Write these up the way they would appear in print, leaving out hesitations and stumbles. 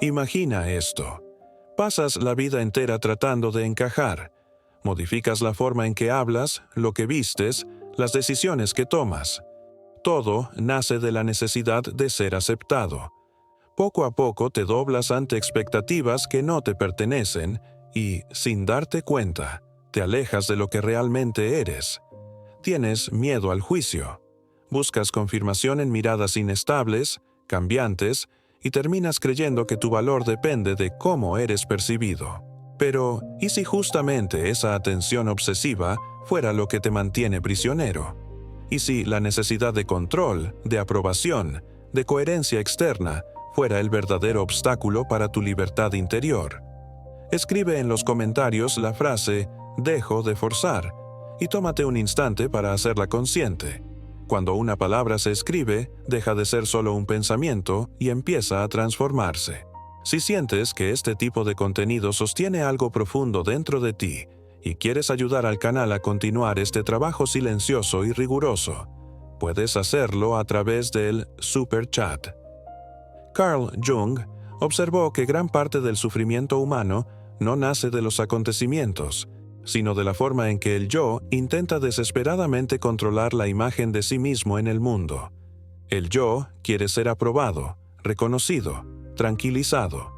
Imagina esto. Pasas la vida entera tratando de encajar. Modificas la forma en que hablas, lo que vistes, las decisiones que tomas. Todo nace de la necesidad de ser aceptado. Poco a poco te doblas ante expectativas que no te pertenecen y, sin darte cuenta, te alejas de lo que realmente eres. Tienes miedo al juicio. Buscas confirmación en miradas inestables, cambiantes, y terminas creyendo que tu valor depende de cómo eres percibido. Pero, ¿y si justamente esa atención obsesiva fuera lo que te mantiene prisionero? ¿Y si la necesidad de control, de aprobación, de coherencia externa, fuera el verdadero obstáculo para tu libertad interior? Escribe en los comentarios la frase «dejo de forzar» y tómate un instante para hacerla consciente. Cuando una palabra se escribe, deja de ser solo un pensamiento y empieza a transformarse. Si sientes que este tipo de contenido sostiene algo profundo dentro de ti y quieres ayudar al canal a continuar este trabajo silencioso y riguroso, puedes hacerlo a través del Super Chat. Carl Jung observó que gran parte del sufrimiento humano no nace de los acontecimientos, sino de la forma en que el yo intenta desesperadamente controlar la imagen de sí mismo en el mundo. El yo quiere ser aprobado, reconocido, tranquilizado.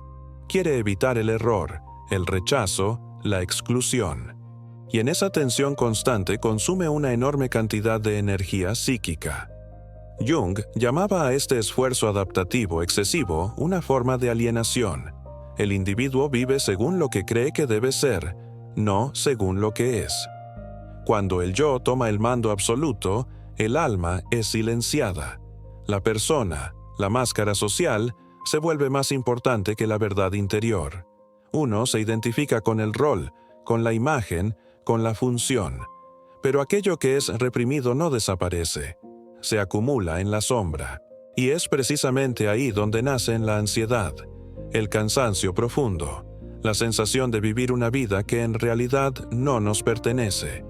Quiere evitar el error, el rechazo, la exclusión. Y en esa tensión constante consume una enorme cantidad de energía psíquica. Jung llamaba a este esfuerzo adaptativo excesivo una forma de alienación. El individuo vive según lo que cree que debe ser, no según lo que es. Cuando el yo toma el mando absoluto, el alma es silenciada. La persona, la máscara social, se vuelve más importante que la verdad interior. Uno se identifica con el rol, con la imagen, con la función. Pero aquello que es reprimido no desaparece. Se acumula en la sombra. Y es precisamente ahí donde nacen la ansiedad, el cansancio profundo, la sensación de vivir una vida que en realidad no nos pertenece.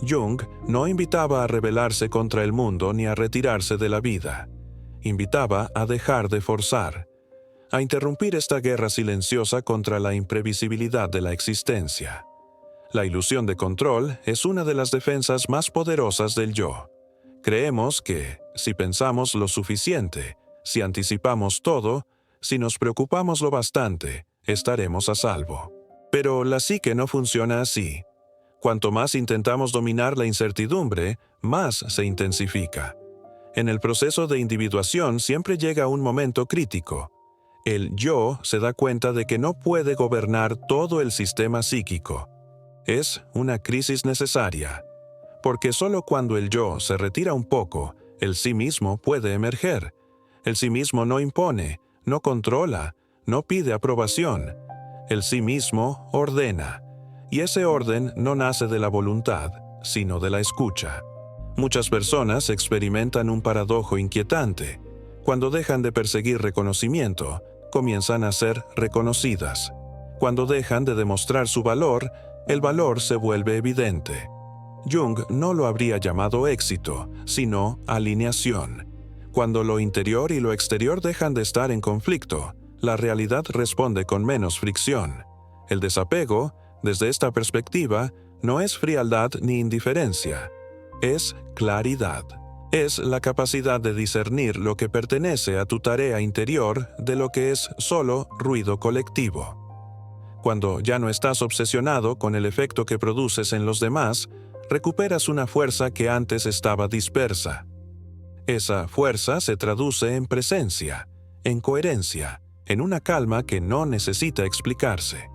Jung no invitaba a rebelarse contra el mundo ni a retirarse de la vida. Invitaba a dejar de forzar, a interrumpir esta guerra silenciosa contra la imprevisibilidad de la existencia. La ilusión de control es una de las defensas más poderosas del yo. Creemos que, si pensamos lo suficiente, si anticipamos todo, si nos preocupamos lo bastante, estaremos a salvo. Pero la psique no funciona así. Cuanto más intentamos dominar la incertidumbre, más se intensifica. En el proceso de individuación siempre llega un momento crítico. El yo se da cuenta de que no puede gobernar todo el sistema psíquico. Es una crisis necesaria, porque solo cuando el yo se retira un poco, el sí mismo puede emerger. El sí mismo no impone, no controla, no pide aprobación. El sí mismo ordena, y ese orden no nace de la voluntad, sino de la escucha. Muchas personas experimentan un paradojo inquietante. Cuando dejan de perseguir reconocimiento, comienzan a ser reconocidas. Cuando dejan de demostrar su valor, el valor se vuelve evidente. Jung no lo habría llamado éxito, sino alineación. Cuando lo interior y lo exterior dejan de estar en conflicto, la realidad responde con menos fricción. El desapego, desde esta perspectiva, no es frialdad ni indiferencia. Es claridad. Es la capacidad de discernir lo que pertenece a tu tarea interior de lo que es solo ruido colectivo. Cuando ya no estás obsesionado con el efecto que produces en los demás, recuperas una fuerza que antes estaba dispersa. Esa fuerza se traduce en presencia, en coherencia, en una calma que no necesita explicarse.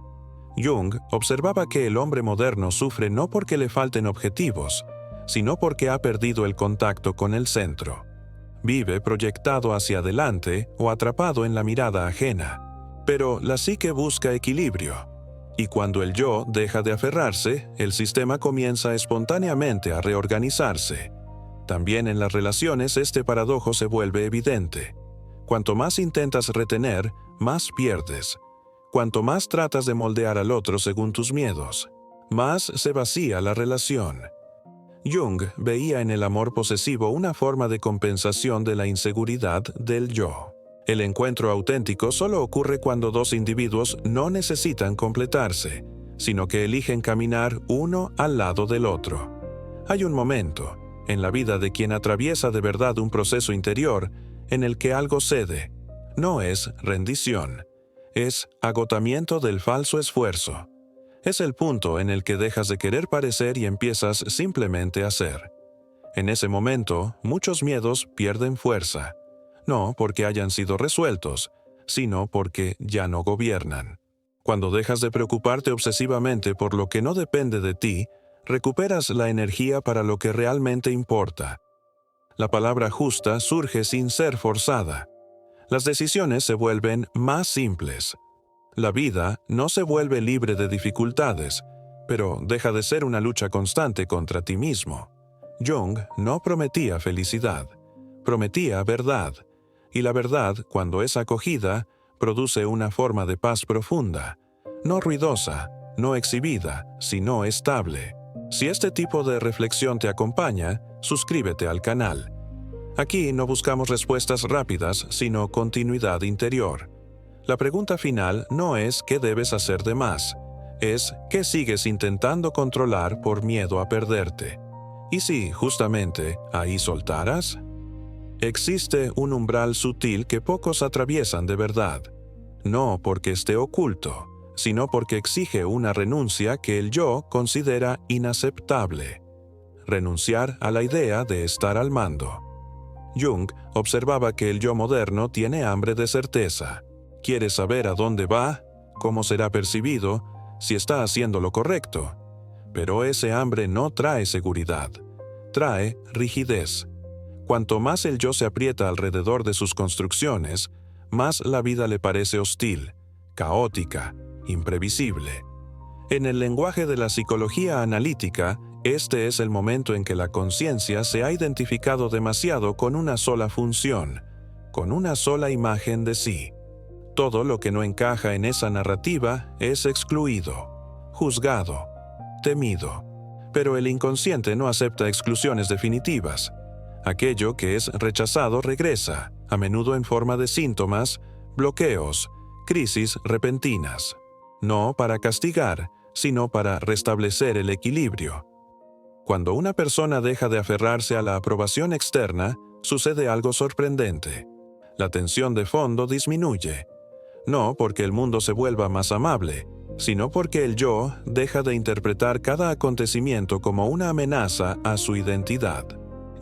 Jung observaba que el hombre moderno sufre no porque le falten objetivos, sino porque ha perdido el contacto con el centro. Vive proyectado hacia adelante o atrapado en la mirada ajena. Pero la psique busca equilibrio, y cuando el yo deja de aferrarse, el sistema comienza espontáneamente a reorganizarse. También en las relaciones este paradojo se vuelve evidente. Cuanto más intentas retener, más pierdes. Cuanto más tratas de moldear al otro según tus miedos, más se vacía la relación. Jung veía en el amor posesivo una forma de compensación de la inseguridad del yo. El encuentro auténtico solo ocurre cuando dos individuos no necesitan completarse, sino que eligen caminar uno al lado del otro. Hay un momento, en la vida de quien atraviesa de verdad un proceso interior, en el que algo cede. No es rendición, es agotamiento del falso esfuerzo. Es el punto en el que dejas de querer parecer y empiezas simplemente a ser. En ese momento, muchos miedos pierden fuerza, no porque hayan sido resueltos, sino porque ya no gobiernan. Cuando dejas de preocuparte obsesivamente por lo que no depende de ti, recuperas la energía para lo que realmente importa. La palabra justa surge sin ser forzada. Las decisiones se vuelven más simples. La vida no se vuelve libre de dificultades, pero deja de ser una lucha constante contra ti mismo. Jung no prometía felicidad, prometía verdad, y la verdad, cuando es acogida, produce una forma de paz profunda, no ruidosa, no exhibida, sino estable. Si este tipo de reflexión te acompaña, suscríbete al canal. Aquí no buscamos respuestas rápidas, sino continuidad interior. La pregunta final no es ¿qué debes hacer de más? Es ¿qué sigues intentando controlar por miedo a perderte? ¿Y si, justamente, ahí soltaras? Existe un umbral sutil que pocos atraviesan de verdad. No porque esté oculto, sino porque exige una renuncia que el yo considera inaceptable. Renunciar a la idea de estar al mando. Jung observaba que el yo moderno tiene hambre de certeza. Quiere saber a dónde va, cómo será percibido, si está haciendo lo correcto. Pero ese hambre no trae seguridad, trae rigidez. Cuanto más el yo se aprieta alrededor de sus construcciones, más la vida le parece hostil, caótica, imprevisible. En el lenguaje de la psicología analítica, este es el momento en que la conciencia se ha identificado demasiado con una sola función, con una sola imagen de sí. Todo lo que no encaja en esa narrativa es excluido, juzgado, temido. Pero el inconsciente no acepta exclusiones definitivas. Aquello que es rechazado regresa, a menudo en forma de síntomas, bloqueos, crisis repentinas. No para castigar, sino para restablecer el equilibrio. Cuando una persona deja de aferrarse a la aprobación externa, sucede algo sorprendente. La tensión de fondo disminuye. No porque el mundo se vuelva más amable, sino porque el yo deja de interpretar cada acontecimiento como una amenaza a su identidad.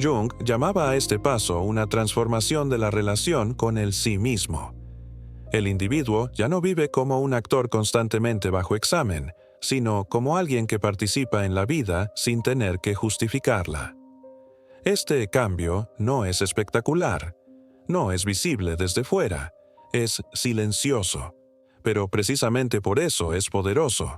Jung llamaba a este paso una transformación de la relación con el sí mismo. El individuo ya no vive como un actor constantemente bajo examen, sino como alguien que participa en la vida sin tener que justificarla. Este cambio no es espectacular, no es visible desde fuera, es silencioso, pero precisamente por eso es poderoso.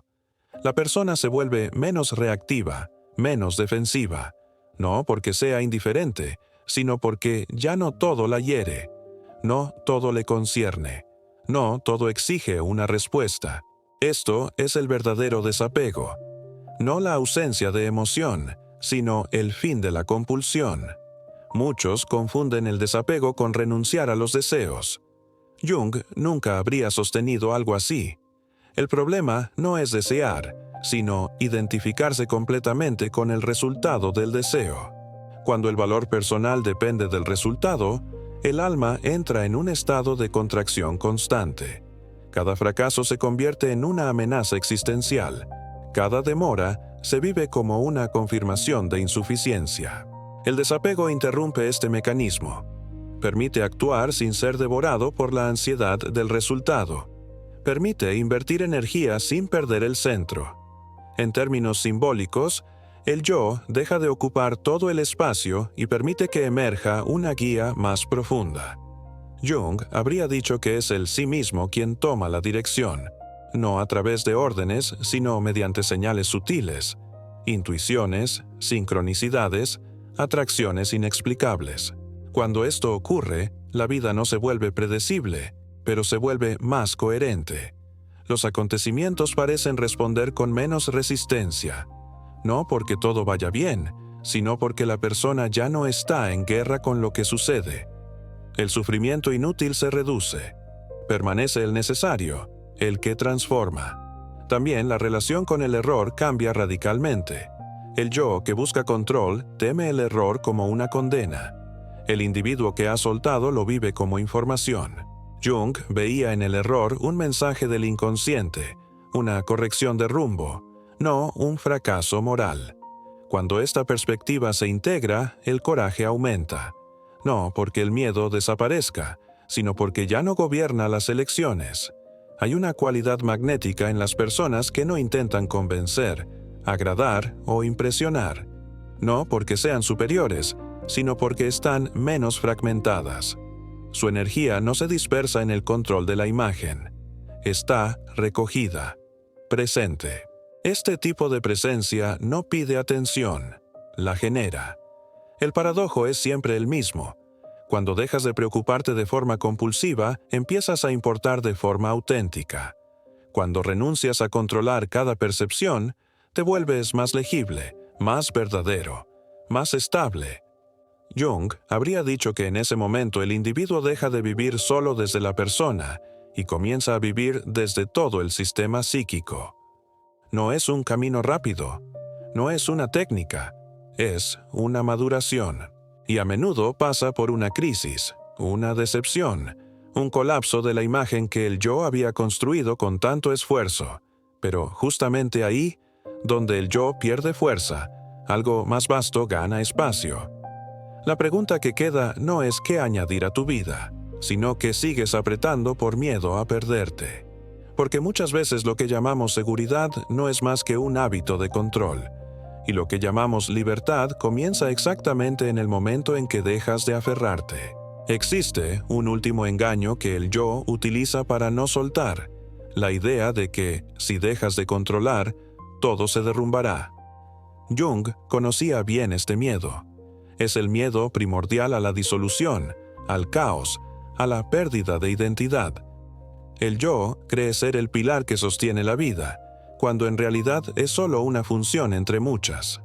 La persona se vuelve menos reactiva, menos defensiva, no porque sea indiferente, sino porque ya no todo la hiere, no todo le concierne, no todo exige una respuesta. Esto es el verdadero desapego, no la ausencia de emoción, sino el fin de la compulsión. Muchos confunden el desapego con renunciar a los deseos. Jung nunca habría sostenido algo así. El problema no es desear, sino identificarse completamente con el resultado del deseo. Cuando el valor personal depende del resultado, el alma entra en un estado de contracción constante. Cada fracaso se convierte en una amenaza existencial. Cada demora se vive como una confirmación de insuficiencia. El desapego interrumpe este mecanismo. Permite actuar sin ser devorado por la ansiedad del resultado. Permite invertir energía sin perder el centro. En términos simbólicos, el yo deja de ocupar todo el espacio y permite que emerja una guía más profunda. Jung habría dicho que es el sí mismo quien toma la dirección, no a través de órdenes, sino mediante señales sutiles, intuiciones, sincronicidades, atracciones inexplicables. Cuando esto ocurre, la vida no se vuelve predecible, pero se vuelve más coherente. Los acontecimientos parecen responder con menos resistencia, no porque todo vaya bien, sino porque la persona ya no está en guerra con lo que sucede. El sufrimiento inútil se reduce. Permanece el necesario, el que transforma. También la relación con el error cambia radicalmente. El yo que busca control teme el error como una condena. El individuo que ha soltado lo vive como información. Jung veía en el error un mensaje del inconsciente, una corrección de rumbo, no un fracaso moral. Cuando esta perspectiva se integra, el coraje aumenta. No porque el miedo desaparezca, sino porque ya no gobierna las elecciones. Hay una cualidad magnética en las personas que no intentan convencer, agradar o impresionar. No porque sean superiores, sino porque están menos fragmentadas. Su energía no se dispersa en el control de la imagen. Está recogida, presente. Este tipo de presencia no pide atención, la genera. El paradojo es siempre el mismo. Cuando dejas de preocuparte de forma compulsiva, empiezas a importar de forma auténtica. Cuando renuncias a controlar cada percepción, te vuelves más legible, más verdadero, más estable. Jung habría dicho que en ese momento el individuo deja de vivir solo desde la persona y comienza a vivir desde todo el sistema psíquico. No es un camino rápido, no es una técnica, es una maduración. Y a menudo pasa por una crisis, una decepción, un colapso de la imagen que el yo había construido con tanto esfuerzo. Pero justamente ahí, donde el yo pierde fuerza, algo más vasto gana espacio. La pregunta que queda no es qué añadir a tu vida, sino que sigues apretando por miedo a perderte. Porque muchas veces lo que llamamos seguridad no es más que un hábito de control. Y lo que llamamos libertad comienza exactamente en el momento en que dejas de aferrarte. Existe un último engaño que el yo utiliza para no soltar, la idea de que, si dejas de controlar, todo se derrumbará. Jung conocía bien este miedo. Es el miedo primordial a la disolución, al caos, a la pérdida de identidad. El yo cree ser el pilar que sostiene la vida, cuando en realidad es solo una función entre muchas.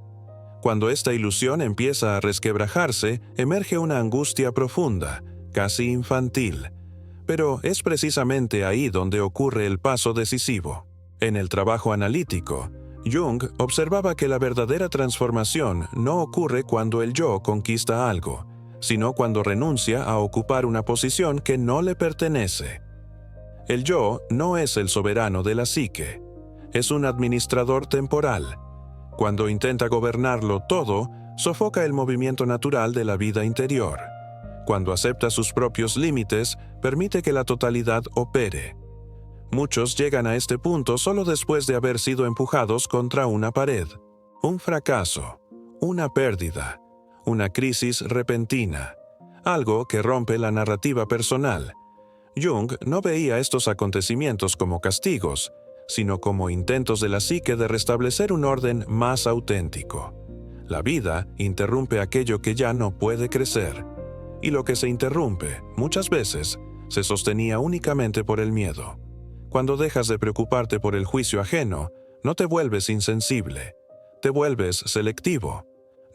Cuando esta ilusión empieza a resquebrajarse, emerge una angustia profunda, casi infantil. Pero es precisamente ahí donde ocurre el paso decisivo. En el trabajo analítico, Jung observaba que la verdadera transformación no ocurre cuando el yo conquista algo, sino cuando renuncia a ocupar una posición que no le pertenece. El yo no es el soberano de la psique. Es un administrador temporal. Cuando intenta gobernarlo todo, sofoca el movimiento natural de la vida interior. Cuando acepta sus propios límites, permite que la totalidad opere. Muchos llegan a este punto solo después de haber sido empujados contra una pared. Un fracaso, una pérdida, una crisis repentina, algo que rompe la narrativa personal. Jung no veía estos acontecimientos como castigos, sino como intentos de la psique de restablecer un orden más auténtico. La vida interrumpe aquello que ya no puede crecer, y lo que se interrumpe, muchas veces, se sostenía únicamente por el miedo. Cuando dejas de preocuparte por el juicio ajeno, no te vuelves insensible, te vuelves selectivo.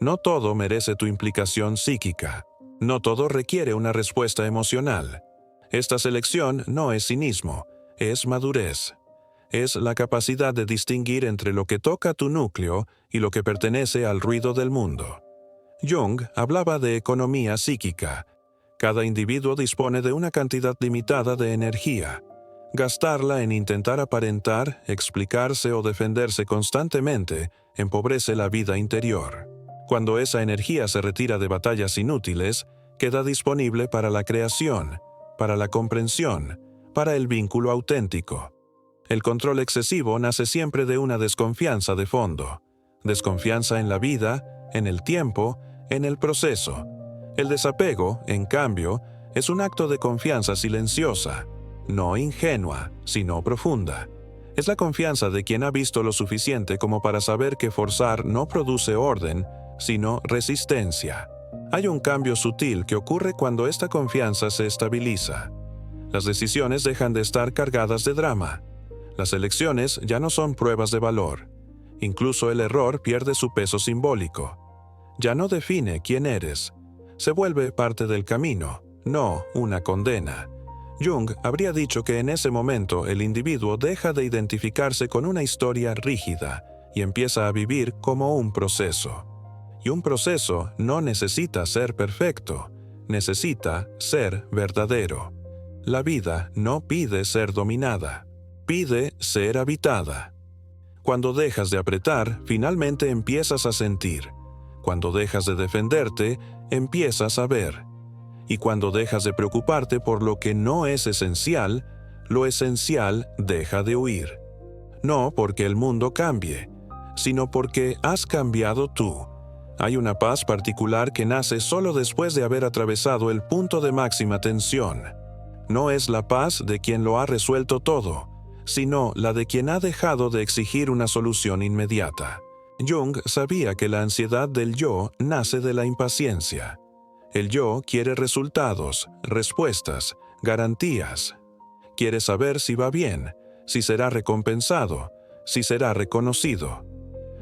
No todo merece tu implicación psíquica, no todo requiere una respuesta emocional. Esta selección no es cinismo, es madurez. Es la capacidad de distinguir entre lo que toca tu núcleo y lo que pertenece al ruido del mundo. Jung hablaba de economía psíquica. Cada individuo dispone de una cantidad limitada de energía. Gastarla en intentar aparentar, explicarse o defenderse constantemente empobrece la vida interior. Cuando esa energía se retira de batallas inútiles, queda disponible para la creación, para la comprensión, para el vínculo auténtico. El control excesivo nace siempre de una desconfianza de fondo. Desconfianza en la vida, en el tiempo, en el proceso. El desapego, en cambio, es un acto de confianza silenciosa, no ingenua, sino profunda. Es la confianza de quien ha visto lo suficiente como para saber que forzar no produce orden, sino resistencia. Hay un cambio sutil que ocurre cuando esta confianza se estabiliza. Las decisiones dejan de estar cargadas de drama. Las elecciones ya no son pruebas de valor. Incluso el error pierde su peso simbólico. Ya no define quién eres. Se vuelve parte del camino, no una condena. Jung habría dicho que en ese momento el individuo deja de identificarse con una historia rígida y empieza a vivir como un proceso. Y un proceso no necesita ser perfecto, necesita ser verdadero. La vida no pide ser dominada, pide ser habitada. Cuando dejas de apretar, finalmente empiezas a sentir. Cuando dejas de defenderte, empiezas a ver. Y cuando dejas de preocuparte por lo que no es esencial, lo esencial deja de huir. No porque el mundo cambie, sino porque has cambiado tú. Hay una paz particular que nace solo después de haber atravesado el punto de máxima tensión. No es la paz de quien lo ha resuelto todo, sino la de quien ha dejado de exigir una solución inmediata. Jung sabía que la ansiedad del yo nace de la impaciencia. El yo quiere resultados, respuestas, garantías. Quiere saber si va bien, si será recompensado, si será reconocido.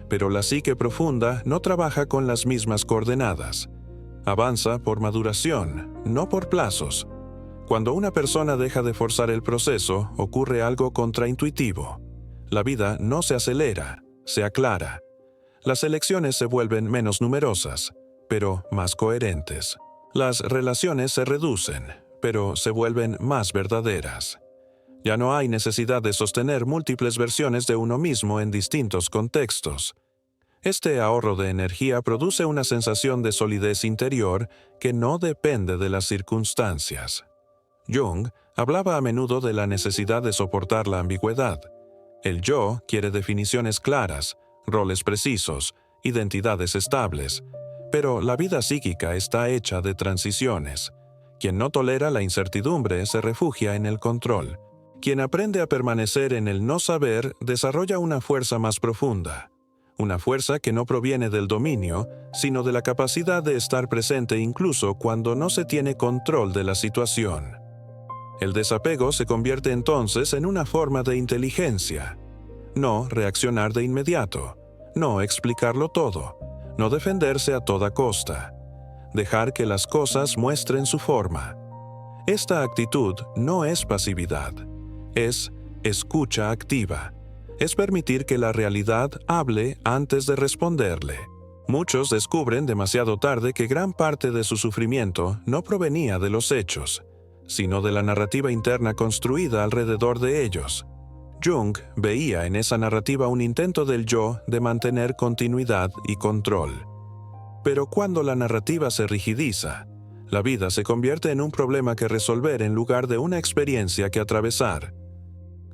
Pero la psique profunda no trabaja con las mismas coordenadas. Avanza por maduración, no por plazos. Cuando una persona deja de forzar el proceso, ocurre algo contraintuitivo. La vida no se acelera, se aclara. Las elecciones se vuelven menos numerosas, pero más coherentes. Las relaciones se reducen, pero se vuelven más verdaderas. Ya no hay necesidad de sostener múltiples versiones de uno mismo en distintos contextos. Este ahorro de energía produce una sensación de solidez interior que no depende de las circunstancias. Jung hablaba a menudo de la necesidad de soportar la ambigüedad. El yo quiere definiciones claras, roles precisos, identidades estables, pero la vida psíquica está hecha de transiciones. Quien no tolera la incertidumbre se refugia en el control. Quien aprende a permanecer en el no saber desarrolla una fuerza más profunda. Una fuerza que no proviene del dominio, sino de la capacidad de estar presente incluso cuando no se tiene control de la situación. El desapego se convierte entonces en una forma de inteligencia. No reaccionar de inmediato, no explicarlo todo, no defenderse a toda costa. Dejar que las cosas muestren su forma. Esta actitud no es pasividad, es escucha activa. Es permitir que la realidad hable antes de responderle. Muchos descubren demasiado tarde que gran parte de su sufrimiento no provenía de los hechos, sino de la narrativa interna construida alrededor de ellos. Jung veía en esa narrativa un intento del yo de mantener continuidad y control. Pero cuando la narrativa se rigidiza, la vida se convierte en un problema que resolver en lugar de una experiencia que atravesar.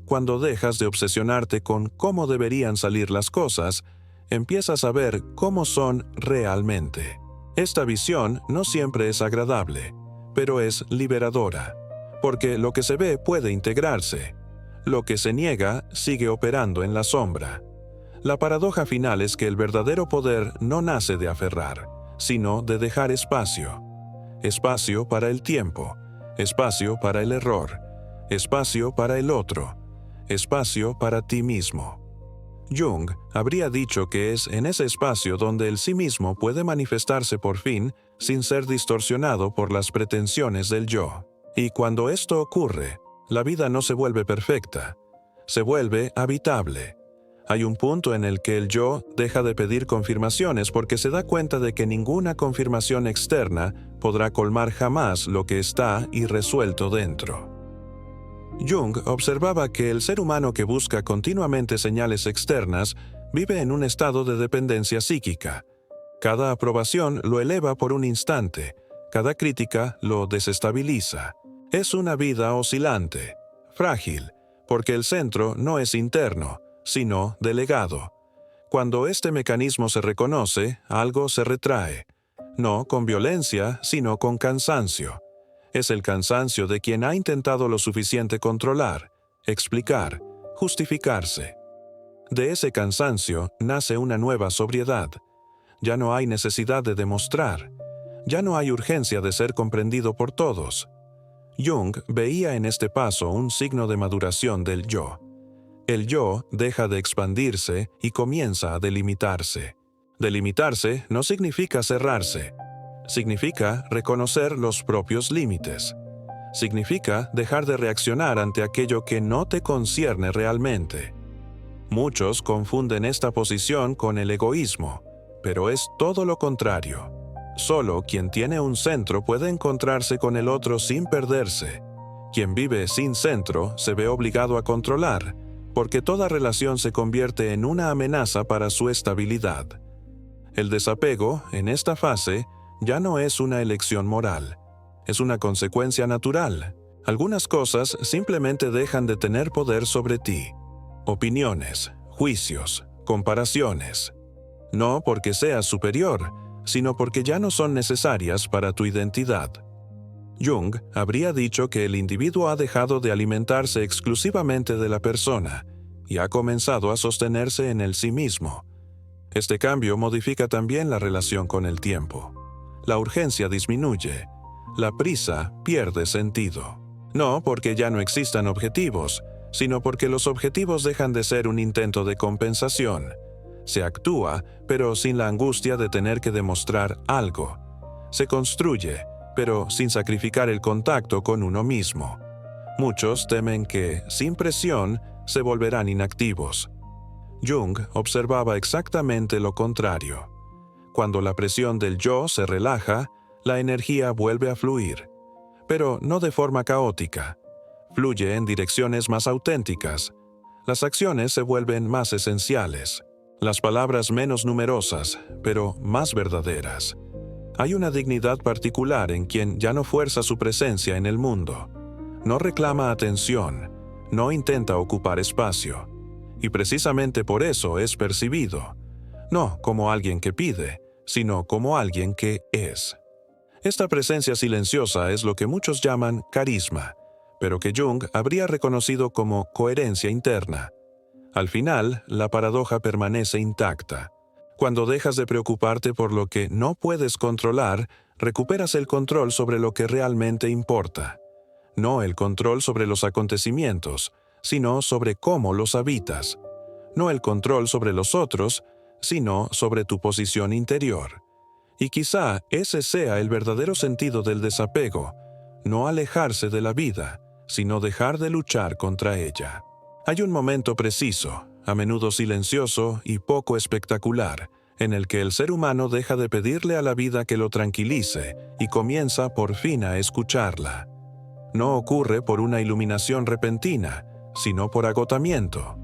Cuando dejas de obsesionarte con cómo deberían salir las cosas, empiezas a ver cómo son realmente. Esta visión no siempre es agradable, pero es liberadora, porque lo que se ve puede integrarse. Lo que se niega sigue operando en la sombra. La paradoja final es que el verdadero poder no nace de aferrar, sino de dejar espacio. Espacio para el tiempo, espacio para el error, espacio para el otro, espacio para ti mismo. Jung habría dicho que es en ese espacio donde el sí mismo puede manifestarse por fin sin ser distorsionado por las pretensiones del yo. Y cuando esto ocurre, la vida no se vuelve perfecta, se vuelve habitable. Hay un punto en el que el yo deja de pedir confirmaciones porque se da cuenta de que ninguna confirmación externa podrá colmar jamás lo que está irresuelto dentro. Jung observaba que el ser humano que busca continuamente señales externas vive en un estado de dependencia psíquica. Cada aprobación lo eleva por un instante, cada crítica lo desestabiliza. Es una vida oscilante, frágil, porque el centro no es interno, sino delegado. Cuando este mecanismo se reconoce, algo se retrae, no con violencia, sino con cansancio. Es el cansancio de quien ha intentado lo suficiente controlar, explicar, justificarse. De ese cansancio nace una nueva sobriedad. Ya no hay necesidad de demostrar. Ya no hay urgencia de ser comprendido por todos. Jung veía en este paso un signo de maduración del yo. El yo deja de expandirse y comienza a delimitarse. Delimitarse no significa cerrarse. Significa reconocer los propios límites. Significa dejar de reaccionar ante aquello que no te concierne realmente. Muchos confunden esta posición con el egoísmo, pero es todo lo contrario. Solo quien tiene un centro puede encontrarse con el otro sin perderse. Quien vive sin centro se ve obligado a controlar, porque toda relación se convierte en una amenaza para su estabilidad. El desapego, en esta fase, ya no es una elección moral. Es una consecuencia natural. Algunas cosas simplemente dejan de tener poder sobre ti. Opiniones, juicios, comparaciones. No porque seas superior, sino porque ya no son necesarias para tu identidad. Jung habría dicho que el individuo ha dejado de alimentarse exclusivamente de la persona y ha comenzado a sostenerse en el sí mismo. Este cambio modifica también la relación con el tiempo. La urgencia disminuye. La prisa pierde sentido. No porque ya no existan objetivos, sino porque los objetivos dejan de ser un intento de compensación. Se actúa, pero sin la angustia de tener que demostrar algo. Se construye, pero sin sacrificar el contacto con uno mismo. Muchos temen que, sin presión, se volverán inactivos. Jung observaba exactamente lo contrario. Cuando la presión del yo se relaja, la energía vuelve a fluir, pero no de forma caótica. Fluye en direcciones más auténticas. Las acciones se vuelven más esenciales. Las palabras menos numerosas, pero más verdaderas. Hay una dignidad particular en quien ya no fuerza su presencia en el mundo. No reclama atención, no intenta ocupar espacio. Y precisamente por eso es percibido, no como alguien que pide, sino como alguien que es. Esta presencia silenciosa es lo que muchos llaman carisma, pero que Jung habría reconocido como coherencia interna. Al final, la paradoja permanece intacta. Cuando dejas de preocuparte por lo que no puedes controlar, recuperas el control sobre lo que realmente importa. No el control sobre los acontecimientos, sino sobre cómo los habitas. No el control sobre los otros, sino sobre tu posición interior. Y quizá ese sea el verdadero sentido del desapego, no alejarse de la vida, sino dejar de luchar contra ella. Hay un momento preciso, a menudo silencioso y poco espectacular, en el que el ser humano deja de pedirle a la vida que lo tranquilice y comienza por fin a escucharla. No ocurre por una iluminación repentina, sino por agotamiento.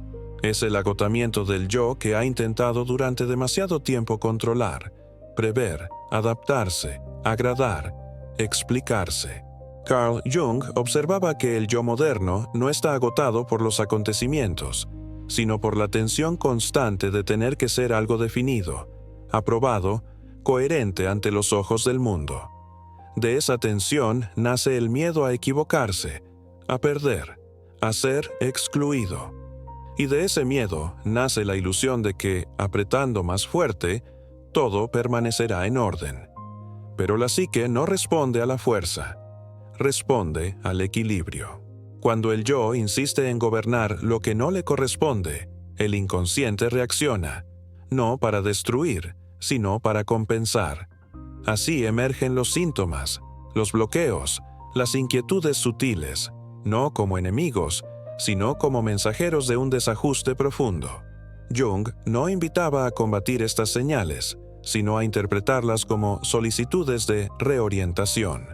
Es el agotamiento del yo que ha intentado durante demasiado tiempo controlar, prever, adaptarse, agradar, explicarse. Carl Jung observaba que el yo moderno no está agotado por los acontecimientos, sino por la tensión constante de tener que ser algo definido, aprobado, coherente ante los ojos del mundo. De esa tensión nace el miedo a equivocarse, a perder, a ser excluido. Y de ese miedo nace la ilusión de que, apretando más fuerte, todo permanecerá en orden. Pero la psique no responde a la fuerza, responde al equilibrio. Cuando el yo insiste en gobernar lo que no le corresponde, el inconsciente reacciona, no para destruir, sino para compensar. Así emergen los síntomas, los bloqueos, las inquietudes sutiles, no como enemigos, sino como mensajeros de un desajuste profundo. Jung no invitaba a combatir estas señales, sino a interpretarlas como solicitudes de reorientación.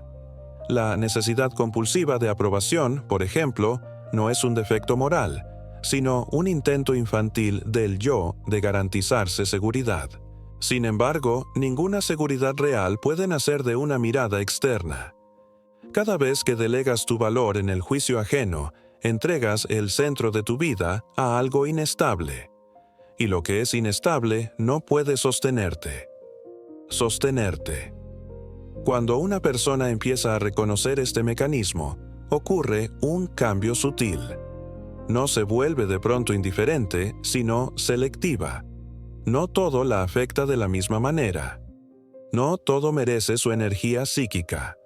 La necesidad compulsiva de aprobación, por ejemplo, no es un defecto moral, sino un intento infantil del yo de garantizarse seguridad. Sin embargo, ninguna seguridad real puede nacer de una mirada externa. Cada vez que delegas tu valor en el juicio ajeno, entregas el centro de tu vida a algo inestable. Y lo que es inestable no puede sostenerte. Sostenerte. Cuando una persona empieza a reconocer este mecanismo, ocurre un cambio sutil. No se vuelve de pronto indiferente, sino selectiva. No todo la afecta de la misma manera. No todo merece su energía psíquica.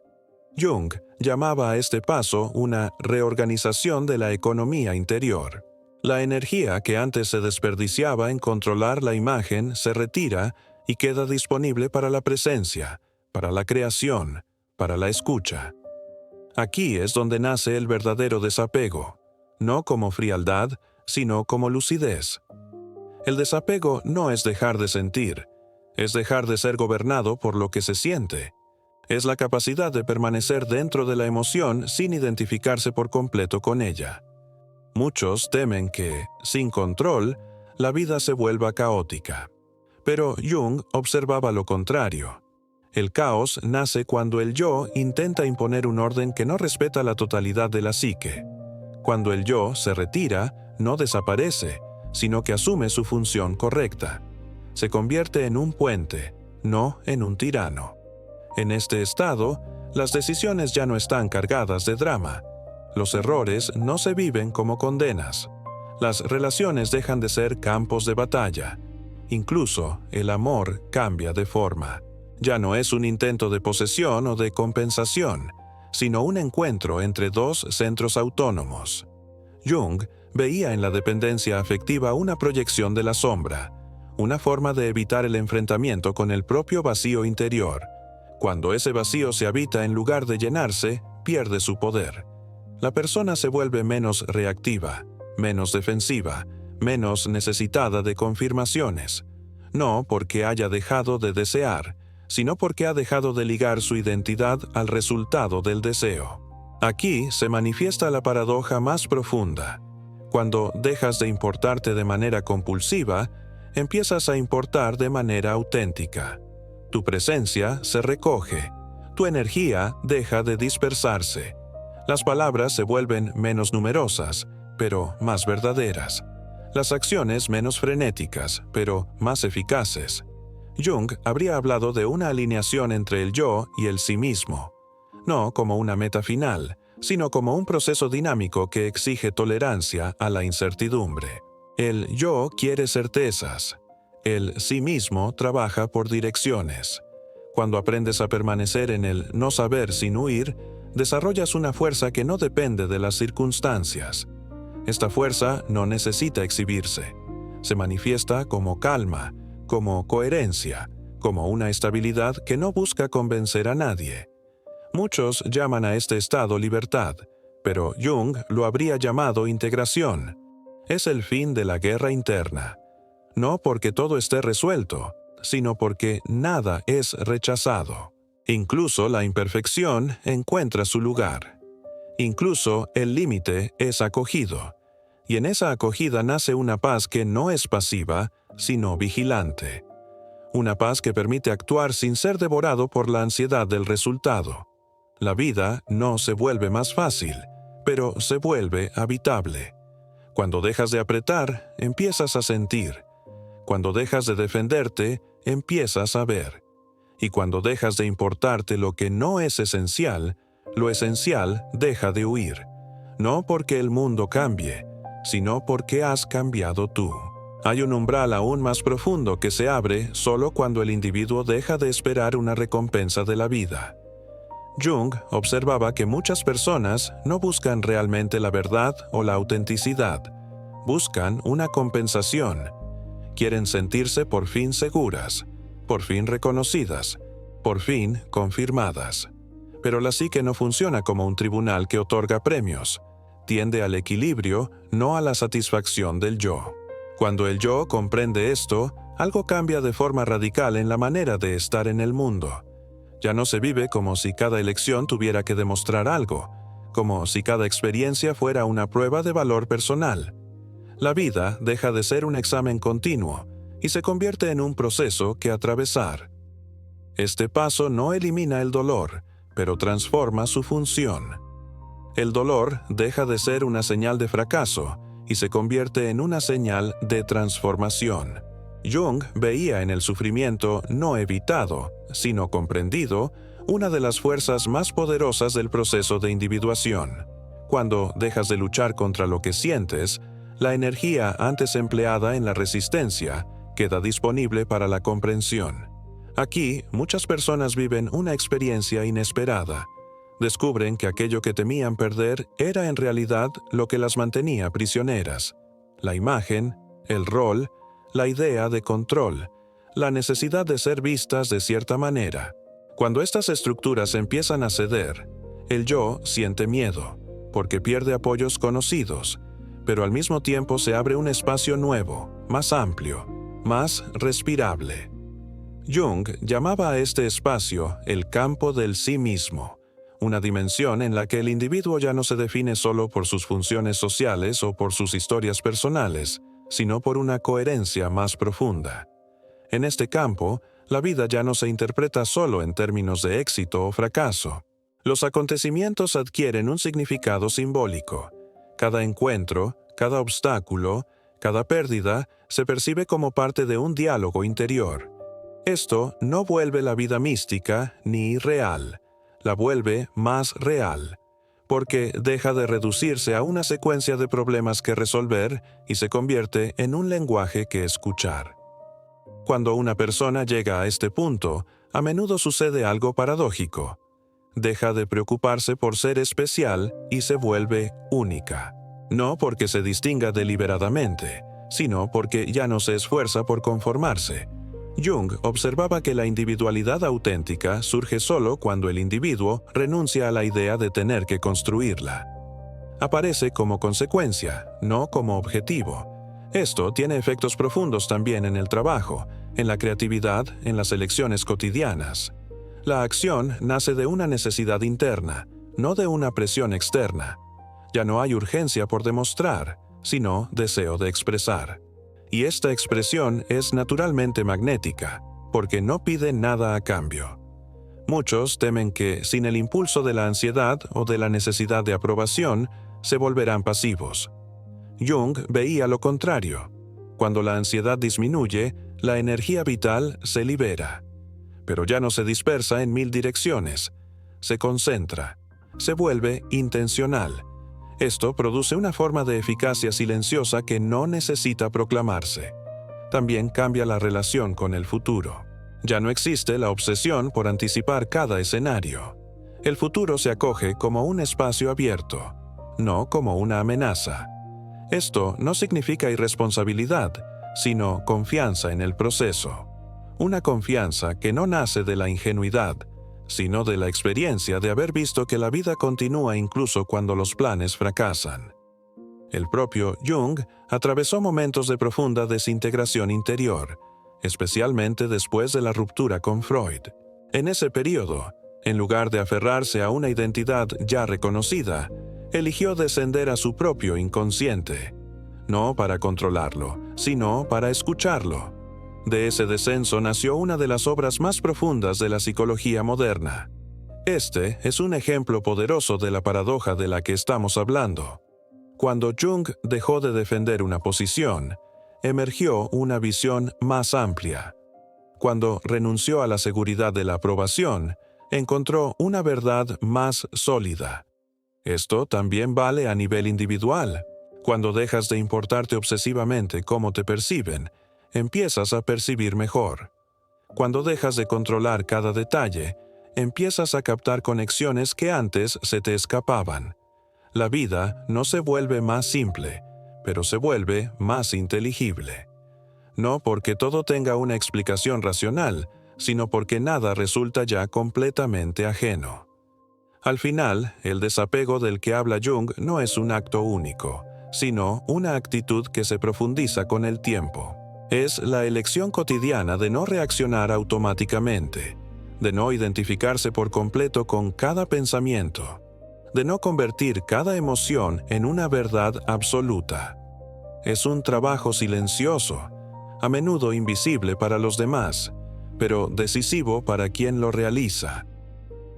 Jung llamaba a este paso una reorganización de la economía interior. La energía que antes se desperdiciaba en controlar la imagen se retira y queda disponible para la presencia, para la creación, para la escucha. Aquí es donde nace el verdadero desapego, no como frialdad, sino como lucidez. El desapego no es dejar de sentir, es dejar de ser gobernado por lo que se siente. Es la capacidad de permanecer dentro de la emoción sin identificarse por completo con ella. Muchos temen que, sin control, la vida se vuelva caótica. Pero Jung observaba lo contrario. El caos nace cuando el yo intenta imponer un orden que no respeta la totalidad de la psique. Cuando el yo se retira, no desaparece, sino que asume su función correcta. Se convierte en un puente, no en un tirano. En este estado, las decisiones ya no están cargadas de drama. Los errores no se viven como condenas. Las relaciones dejan de ser campos de batalla. Incluso el amor cambia de forma. Ya no es un intento de posesión o de compensación, sino un encuentro entre dos centros autónomos. Jung veía en la dependencia afectiva una proyección de la sombra, una forma de evitar el enfrentamiento con el propio vacío interior. Cuando ese vacío se habita en lugar de llenarse, pierde su poder. La persona se vuelve menos reactiva, menos defensiva, menos necesitada de confirmaciones. No porque haya dejado de desear, sino porque ha dejado de ligar su identidad al resultado del deseo. Aquí se manifiesta la paradoja más profunda. Cuando dejas de importarte de manera compulsiva, empiezas a importar de manera auténtica. Tu presencia se recoge, tu energía deja de dispersarse. Las palabras se vuelven menos numerosas, pero más verdaderas. Las acciones menos frenéticas, pero más eficaces. Jung habría hablado de una alineación entre el yo y el sí mismo, no como una meta final, sino como un proceso dinámico que exige tolerancia a la incertidumbre. El yo quiere certezas. El sí mismo trabaja por direcciones. Cuando aprendes a permanecer en el no saber sin huir, desarrollas una fuerza que no depende de las circunstancias. Esta fuerza no necesita exhibirse. Se manifiesta como calma, como coherencia, como una estabilidad que no busca convencer a nadie. Muchos llaman a este estado libertad, pero Jung lo habría llamado integración. Es el fin de la guerra interna. No porque todo esté resuelto, sino porque nada es rechazado. Incluso la imperfección encuentra su lugar. Incluso el límite es acogido. Y en esa acogida nace una paz que no es pasiva, sino vigilante. Una paz que permite actuar sin ser devorado por la ansiedad del resultado. La vida no se vuelve más fácil, pero se vuelve habitable. Cuando dejas de apretar, empiezas a sentir. Cuando dejas de defenderte, empiezas a ver. Y cuando dejas de importarte lo que no es esencial, lo esencial deja de huir. No porque el mundo cambie, sino porque has cambiado tú. Hay un umbral aún más profundo que se abre solo cuando el individuo deja de esperar una recompensa de la vida. Jung observaba que muchas personas no buscan realmente la verdad o la autenticidad. Buscan una compensación. Quieren sentirse por fin seguras, por fin reconocidas, por fin confirmadas. Pero la psique no funciona como un tribunal que otorga premios. Tiende al equilibrio, no a la satisfacción del yo. Cuando el yo comprende esto, algo cambia de forma radical en la manera de estar en el mundo. Ya no se vive como si cada elección tuviera que demostrar algo, como si cada experiencia fuera una prueba de valor personal. La vida deja de ser un examen continuo y se convierte en un proceso que atravesar. Este paso no elimina el dolor, pero transforma su función. El dolor deja de ser una señal de fracaso y se convierte en una señal de transformación. Jung veía en el sufrimiento no evitado, sino comprendido, una de las fuerzas más poderosas del proceso de individuación. Cuando dejas de luchar contra lo que sientes, la energía antes empleada en la resistencia queda disponible para la comprensión. Aquí, muchas personas viven una experiencia inesperada. Descubren que aquello que temían perder era en realidad lo que las mantenía prisioneras. La imagen, el rol, la idea de control, la necesidad de ser vistas de cierta manera. Cuando estas estructuras empiezan a ceder, el yo siente miedo, porque pierde apoyos conocidos, pero al mismo tiempo se abre un espacio nuevo, más amplio, más respirable. Jung llamaba a este espacio el campo del sí mismo, una dimensión en la que el individuo ya no se define solo por sus funciones sociales o por sus historias personales, sino por una coherencia más profunda. En este campo, la vida ya no se interpreta solo en términos de éxito o fracaso. Los acontecimientos adquieren un significado simbólico. Cada encuentro, cada obstáculo, cada pérdida se percibe como parte de un diálogo interior. Esto no vuelve la vida mística ni irreal, la vuelve más real, porque deja de reducirse a una secuencia de problemas que resolver y se convierte en un lenguaje que escuchar. Cuando una persona llega a este punto, a menudo sucede algo paradójico. Deja de preocuparse por ser especial y se vuelve única. No porque se distinga deliberadamente, sino porque ya no se esfuerza por conformarse. Jung observaba que la individualidad auténtica surge solo cuando el individuo renuncia a la idea de tener que construirla. Aparece como consecuencia, no como objetivo. Esto tiene efectos profundos también en el trabajo, en la creatividad, en las elecciones cotidianas. La acción nace de una necesidad interna, no de una presión externa. Ya no hay urgencia por demostrar, sino deseo de expresar. Y esta expresión es naturalmente magnética, porque no pide nada a cambio. Muchos temen que, sin el impulso de la ansiedad o de la necesidad de aprobación, se volverán pasivos. Jung veía lo contrario. Cuando la ansiedad disminuye, la energía vital se libera. Pero ya no se dispersa en mil direcciones. Se concentra. Se vuelve intencional. Esto produce una forma de eficacia silenciosa que no necesita proclamarse. También cambia la relación con el futuro. Ya no existe la obsesión por anticipar cada escenario. El futuro se acoge como un espacio abierto, no como una amenaza. Esto no significa irresponsabilidad, sino confianza en el proceso. Una confianza que no nace de la ingenuidad, sino de la experiencia de haber visto que la vida continúa incluso cuando los planes fracasan. El propio Jung atravesó momentos de profunda desintegración interior, especialmente después de la ruptura con Freud. En ese periodo, en lugar de aferrarse a una identidad ya reconocida, eligió descender a su propio inconsciente, no para controlarlo, sino para escucharlo. De ese descenso nació una de las obras más profundas de la psicología moderna. Este es un ejemplo poderoso de la paradoja de la que estamos hablando. Cuando Jung dejó de defender una posición, emergió una visión más amplia. Cuando renunció a la seguridad de la aprobación, encontró una verdad más sólida. Esto también vale a nivel individual. Cuando dejas de importarte obsesivamente cómo te perciben, empiezas a percibir mejor. Cuando dejas de controlar cada detalle, empiezas a captar conexiones que antes se te escapaban. La vida no se vuelve más simple, pero se vuelve más inteligible. No porque todo tenga una explicación racional, sino porque nada resulta ya completamente ajeno. Al final, el desapego del que habla Jung no es un acto único, sino una actitud que se profundiza con el tiempo. Es la elección cotidiana de no reaccionar automáticamente, de no identificarse por completo con cada pensamiento, de no convertir cada emoción en una verdad absoluta. Es un trabajo silencioso, a menudo invisible para los demás, pero decisivo para quien lo realiza.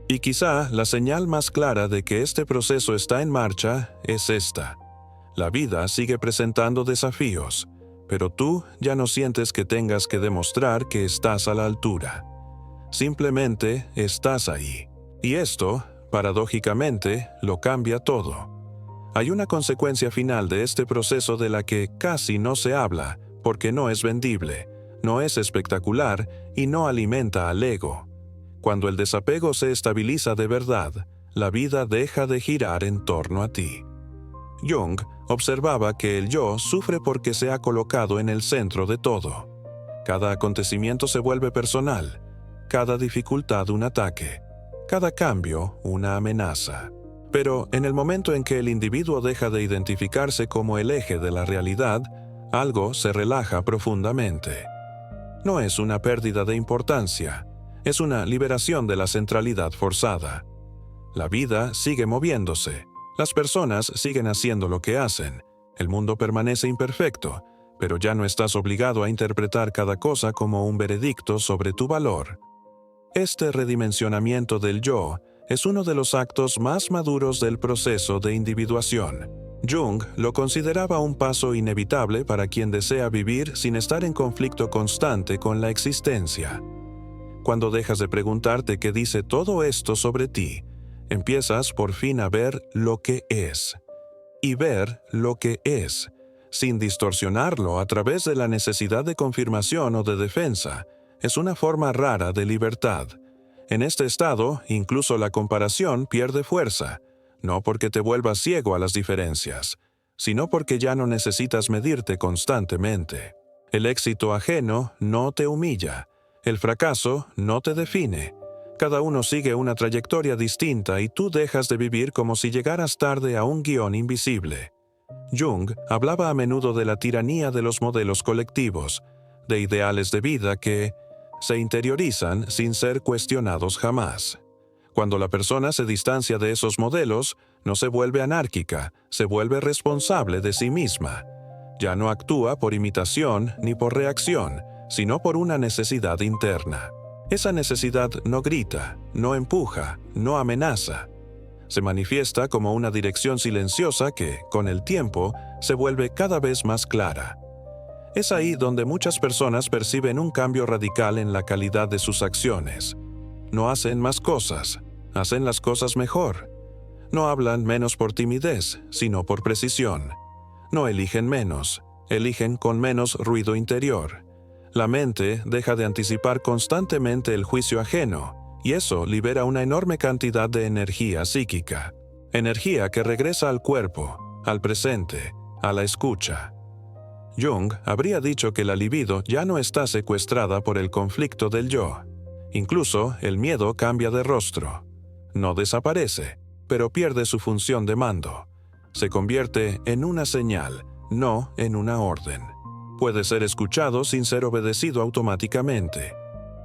Y quizá la señal más clara de que este proceso está en marcha es esta. La vida sigue presentando desafíos, pero tú ya no sientes que tengas que demostrar que estás a la altura. Simplemente estás ahí. Y esto, paradójicamente, lo cambia todo. Hay una consecuencia final de este proceso de la que casi no se habla, porque no es vendible, no es espectacular y no alimenta al ego. Cuando el desapego se estabiliza de verdad, la vida deja de girar en torno a ti. Jung observaba que el yo sufre porque se ha colocado en el centro de todo. Cada acontecimiento se vuelve personal. cada dificultad un ataque, cada cambio una amenaza. Pero en el momento en que el individuo deja de identificarse como el eje de la realidad, algo se relaja profundamente. No es una pérdida de importancia, es una liberación de la centralidad forzada. La vida sigue moviéndose, las personas siguen haciendo lo que hacen, el mundo permanece imperfecto, pero ya no estás obligado a interpretar cada cosa como un veredicto sobre tu valor. Este redimensionamiento del yo es uno de los actos más maduros del proceso de individuación. Jung lo consideraba un paso inevitable para quien desea vivir sin estar en conflicto constante con la existencia. Cuando dejas de preguntarte qué dice todo esto sobre ti, empiezas por fin a ver lo que es. Y ver lo que es, sin distorsionarlo a través de la necesidad de confirmación o de defensa, es una forma rara de libertad. En este estado, incluso la comparación pierde fuerza, no porque te vuelvas ciego a las diferencias, sino porque ya no necesitas medirte constantemente. El éxito ajeno no te humilla, el fracaso no te define. Cada uno sigue una trayectoria distinta y tú dejas de vivir como si llegaras tarde a un guión invisible. Jung hablaba a menudo de la tiranía de los modelos colectivos, de ideales de vida que se interiorizan sin ser cuestionados jamás. Cuando la persona se distancia de esos modelos, no se vuelve anárquica, se vuelve responsable de sí misma. Ya no actúa por imitación ni por reacción, sino por una necesidad interna. Esa necesidad no grita, no empuja, no amenaza. Se manifiesta como una dirección silenciosa que, con el tiempo, se vuelve cada vez más clara. Es ahí donde muchas personas perciben un cambio radical en la calidad de sus acciones. No hacen más cosas, hacen las cosas mejor. No hablan menos por timidez, sino por precisión. No eligen menos, eligen con menos ruido interior. La mente deja de anticipar constantemente el juicio ajeno, y eso libera una enorme cantidad de energía psíquica. Energía que regresa al cuerpo, al presente, a la escucha. Jung habría dicho que la libido ya no está secuestrada por el conflicto del yo. Incluso el miedo cambia de rostro. No desaparece, pero pierde su función de mando. Se convierte en una señal, no en una orden. Puede ser escuchado sin ser obedecido automáticamente.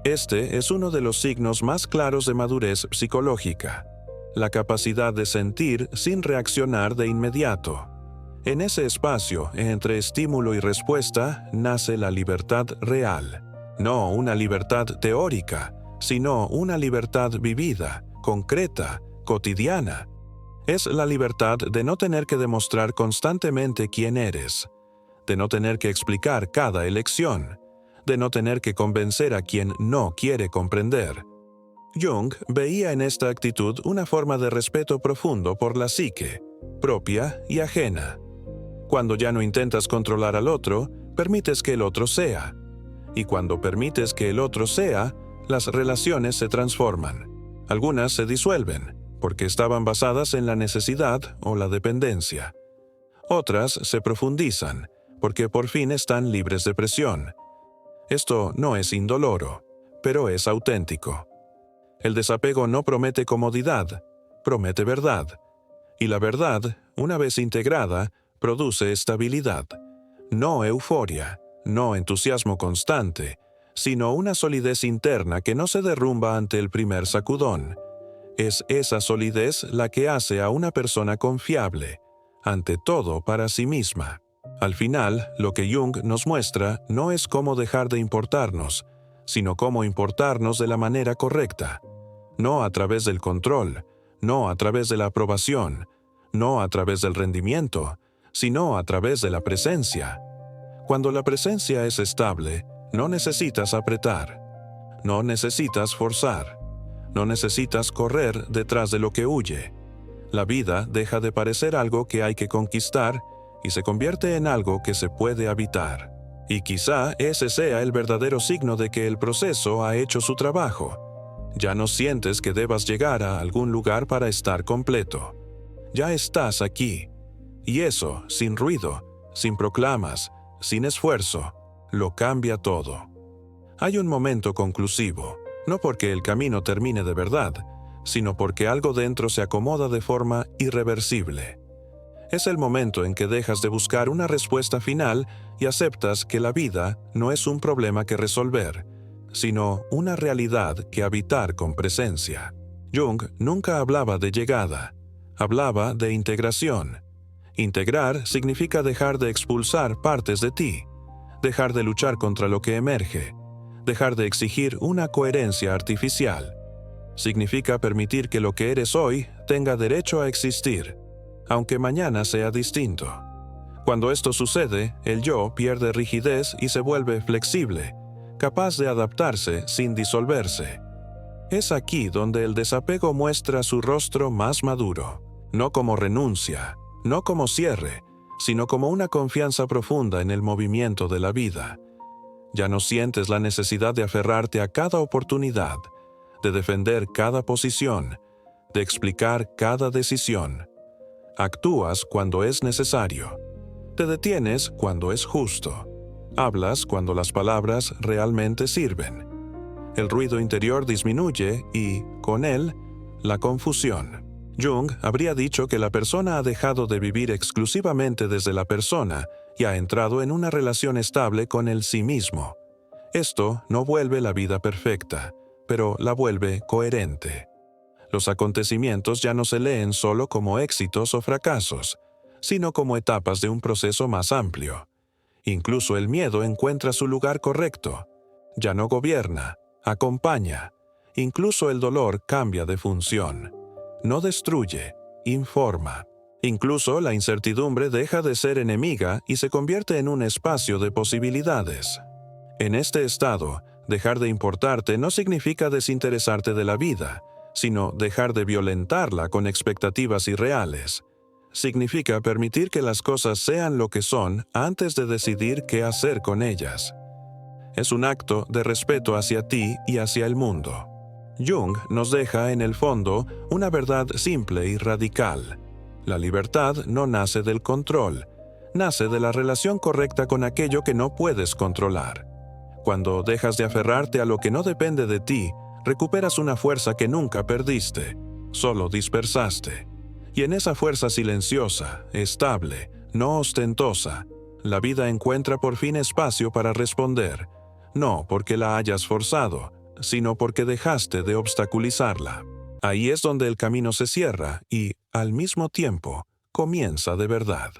Este es uno de los signos más claros de madurez psicológica, la capacidad de sentir sin reaccionar de inmediato. En ese espacio entre estímulo y respuesta nace la libertad real, no una libertad teórica, sino una libertad vivida, concreta, cotidiana. Es la libertad de no tener que demostrar constantemente quién eres, de no tener que explicar cada elección, de no tener que convencer a quien no quiere comprender. Jung veía en esta actitud una forma de respeto profundo por la psique, propia y ajena. Cuando ya no intentas controlar al otro, permites que el otro sea. Y cuando permites que el otro sea, las relaciones se transforman. Algunas se disuelven, porque estaban basadas en la necesidad o la dependencia. Otras se profundizan, porque por fin están libres de presión. Esto no es indoloro, pero es auténtico. El desapego no promete comodidad, promete verdad. Y la verdad, una vez integrada, produce estabilidad. No euforia, no entusiasmo constante, sino una solidez interna que no se derrumba ante el primer sacudón. Es esa solidez la que hace a una persona confiable, ante todo para sí misma. Al final, lo que Jung nos muestra no es cómo dejar de importarnos, sino cómo importarnos de la manera correcta. No a través del control, no a través de la aprobación, no a través del rendimiento, sino a través de la presencia. Cuando la presencia es estable, no necesitas apretar, no necesitas forzar, no necesitas correr detrás de lo que huye. La vida deja de parecer algo que hay que conquistar y se convierte en algo que se puede habitar. Y quizá ese sea el verdadero signo de que el proceso ha hecho su trabajo. Ya no sientes que debas llegar a algún lugar para estar completo. Ya estás aquí. Y eso, sin ruido, sin proclamas, sin esfuerzo, lo cambia todo. Hay un momento conclusivo, no porque el camino termine de verdad, sino porque algo dentro se acomoda de forma irreversible. Es el momento en que dejas de buscar una respuesta final y aceptas que la vida no es un problema que resolver, sino una realidad que habitar con presencia. Jung nunca hablaba de llegada, hablaba de integración. Integrar significa dejar de expulsar partes de ti, dejar de luchar contra lo que emerge, dejar de exigir una coherencia artificial. Significa permitir que lo que eres hoy tenga derecho a existir, aunque mañana sea distinto. Cuando esto sucede, el yo pierde rigidez y se vuelve flexible, capaz de adaptarse sin disolverse. Es aquí donde el desapego muestra su rostro más maduro, no como renuncia, no como cierre, sino como una confianza profunda en el movimiento de la vida. Ya no sientes la necesidad de aferrarte a cada oportunidad, de defender cada posición, de explicar cada decisión. Actúas cuando es necesario. Te detienes cuando es justo. Hablas cuando las palabras realmente sirven. El ruido interior disminuye y, con él, la confusión. Jung habría dicho que la persona ha dejado de vivir exclusivamente desde la persona y ha entrado en una relación estable con el sí mismo. Esto no vuelve la vida perfecta, pero la vuelve coherente. Los acontecimientos ya no se leen solo como éxitos o fracasos, sino como etapas de un proceso más amplio. Incluso el miedo encuentra su lugar correcto. Ya no gobierna, acompaña. Incluso el dolor cambia de función. No destruye, informa. Incluso la incertidumbre deja de ser enemiga y se convierte en un espacio de posibilidades. En este estado, dejar de importarte no significa desinteresarte de la vida, sino dejar de violentarla con expectativas irreales. Significa permitir que las cosas sean lo que son antes de decidir qué hacer con ellas. Es un acto de respeto hacia ti y hacia el mundo. Jung nos deja, en el fondo, una verdad simple y radical. La libertad no nace del control, nace de la relación correcta con aquello que no puedes controlar. Cuando dejas de aferrarte a lo que no depende de ti, recuperas una fuerza que nunca perdiste, solo dispersaste. Y en esa fuerza silenciosa, estable, no ostentosa, la vida encuentra por fin espacio para responder, no porque la hayas forzado, sino porque dejaste de obstaculizarla. Ahí es donde el camino se cierra y, al mismo tiempo, comienza de verdad.